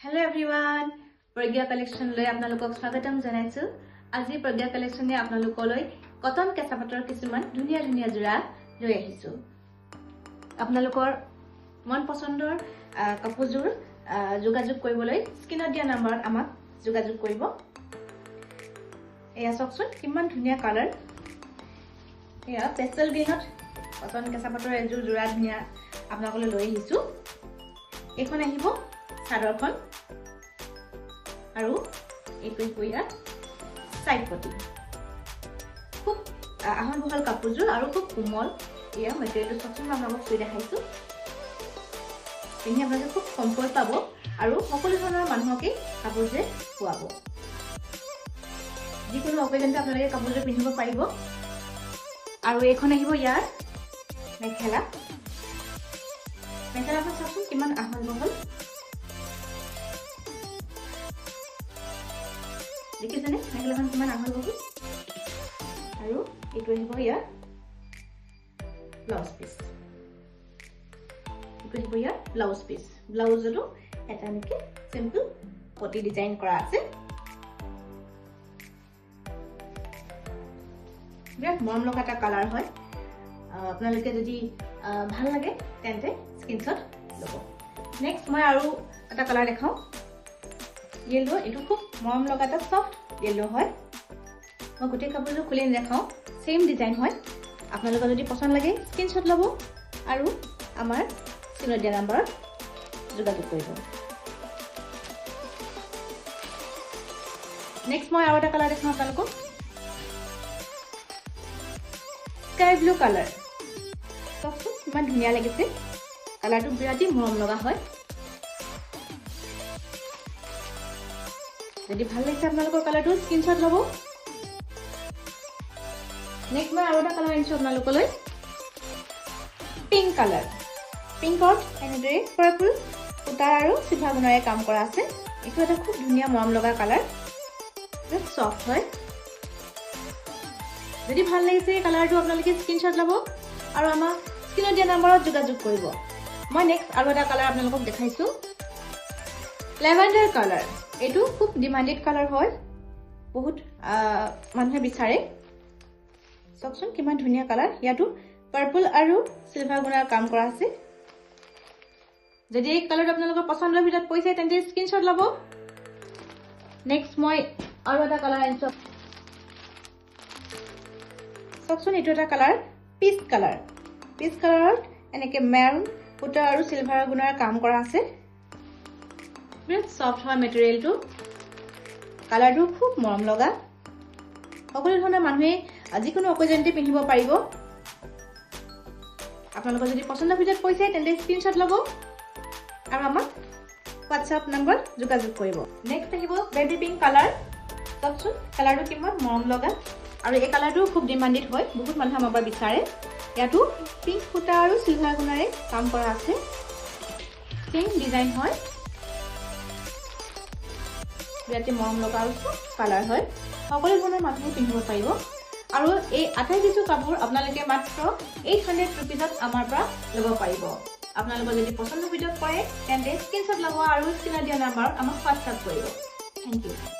Hello everyone, Pragya collection লৈ আপোনালোকক স্বাগতম জনাইছো। আজি Pragya collection এ আপোনালোকলৈ কটন কেঁচাপাতৰ কিছুমান ধুনীয়া ধুনীয়া জোৰা লৈ আহিছো। আপোনালোকৰ মন পছন্দৰ কাপোৰযোৰ যোগাযোগ কৰিবলৈ স্ক্ৰিনত দিয়া নম্বৰত আমাক যোগাযোগ কৰিব। এয়া চাওকচোন কিমান ধুনীয়া কালাৰ। এয়া পেষ্টেল গ্ৰীনত কটন কেঁচাপাতৰ এযোৰ জোৰা ধুনীয়া আপোনালোকলৈ লৈ আহিছো। এখন আহিব চাদৰখন আৰু এইটো কইৰা সাইড পটি খুব আহন বহল কাপোৰযোৰ আৰু খুব কোমল। এয়া মেটেৰিয়েলটো সচন আপোনালোকক চুই দেখাইছো। পিন্ধি আপোনালোকে খুব কমফৰ্ট পাব আৰু সকলো ধৰণৰ মানুহকে কাপোৰযোৰ খুৱাব। যিকোনো অকেজনতে আপোনালোকে কাপোৰযোৰ পিন্ধিব পাৰিব। আৰু এইখন আহিব ইয়াৰ মেখেলা। মেখেলাখন চাওকচোন কিমান আহল বহল। দেখিছেনে মেখেলাখন কিমান আহল বহল। আৰু এইটো আহিব ইয়াৰ ব্লাউজ পিস। এইটো আহিব ইয়াৰ ব্লাউজ পিস। ব্লাউজটো এটা নেকি সিম্পল পটি ডিজাইন কৰা আছে। বিৰাট মৰম লগা এটা কালাৰ হয়। আপোনালোকে যদি ভাল লাগে তেন্তে স্ক্ৰিনশ্বট ল'ব। নেক্সট মই আৰু এটা কালাৰ দেখাও। येलो एटू खूब मरम लगा এটা সফট येलो হয়। মই গোটেই কাপোৰটো খুলি দেখাও। সেম ডিজাইন হয়। আপোনালোকৰ যদি পছন্দ লাগে স্ক্ৰিনশ্বট ল'ব আৰু আমাৰ স্ক্ৰিনত দিয়া নম্বৰত যোগাযোগ কৰিব। নেক্সট মই আৰু এটা কালাৰ দেখাও আপোনালোকক। Sky blue colour. চাওকচোন কিমান ধুনীয়া লাগিছে। কালাৰটো বিৰাটেই মৰম লগা হয়। যদি ভাল লাগিছে আপোনালোকৰ কালাৰটো স্ক্ৰিনশ্বট ল'ব। নেক্সট মই আৰু এটা কালাৰ আনিছো আপোনালোকলৈ। Pink colour. পিংকত এনেদৰে পাৰ্পল সূতাৰ আৰু চিলভাৰ গুণৰে কাম কৰা আছে। এইটো এটা খুব ধুনীয়া মৰম লগা কালাৰ। বহুত সফট হয়। যদি ভাল লাগিছে এই কালাৰটো আপোনালোকে স্ক্ৰিনশ্বট ল'ব আৰু আমাক স্ক্ৰিনত দিয়া নম্বৰত যোগাযোগ কৰিব। মই নেক্সট আৰু এটা কালাৰ আপোনালোকক দেখাইছো। Lavender colour. এইটো খুব ডিমান্ডেড কালাৰ হয়। বহুত মানুহে বিচাৰে। চাওকচোন কিমান ধুনীয়া কালাৰ। ইয়াতো পাৰ্পল আৰু চিলভাৰ গুণৰ কাম কৰা আছে। যদি এই কালাৰটো আপোনালোকৰ পছন্দৰ ভিতৰত পৰিছে তেন্তে স্ক্ৰিনশ্বট ল'ব। নেক্সট মই আৰু এটা কালাৰ আনিছো। চাওকচোন এইটো এটা কালাৰ পিচ কালাৰ। পিচ কালাৰত এনেকে মেৰুন সূতা আৰু চিলভাৰ গুণৰ কাম কৰা আছে। বিৰাট সফট হয় মেটেৰিয়েলটো। কালাৰটো খুব মৰম লগা। সকলো ধৰণৰ মানুহে যিকোনো অকেজনতে পিন্ধিব পাৰিব। আপোনালোকৰ যদি পছন্দৰ ভিতৰত পৰিছে তেন্তে স্ক্ৰিনশ্বট ল'ব আৰু আমাক হোৱাটছআপ নম্বৰত যোগাযোগ কৰিব। নেক্সট আহিব বেবি পিংক কালাৰ। চাওকচোন কালাৰটো কিমান মৰম লগা আৰু এই কালাৰটো খুব ডিমান্ডেড হয়। বহুত মানুহে আমাৰ পৰা বিচাৰে। ইয়াতো পিংক সূতা আৰু চিলভাৰ গুণৰে কাম কৰা আছে। চেম ডিজাইন হয়। বিৰাটেই মৰম লগা আৰু কালাৰ হয়। সকলো ধৰণৰ মানুহে পিন্ধিব পাৰিব। আৰু এই আটাইকেইযোৰ কাপোৰ আপোনালোকে মাত্ৰ 800 ৰুপিজত আমাৰ পৰা ল'ব পাৰিব। আপোনালোকৰ যদি পছন্দৰ ভিতৰত পৰে তেন্তে স্ক্ৰিনশ্বট ল'ব আৰু স্ক্ৰিনত দিয়া নম্বৰত আমাক হোৱাটছআপ কৰিব। Thank U.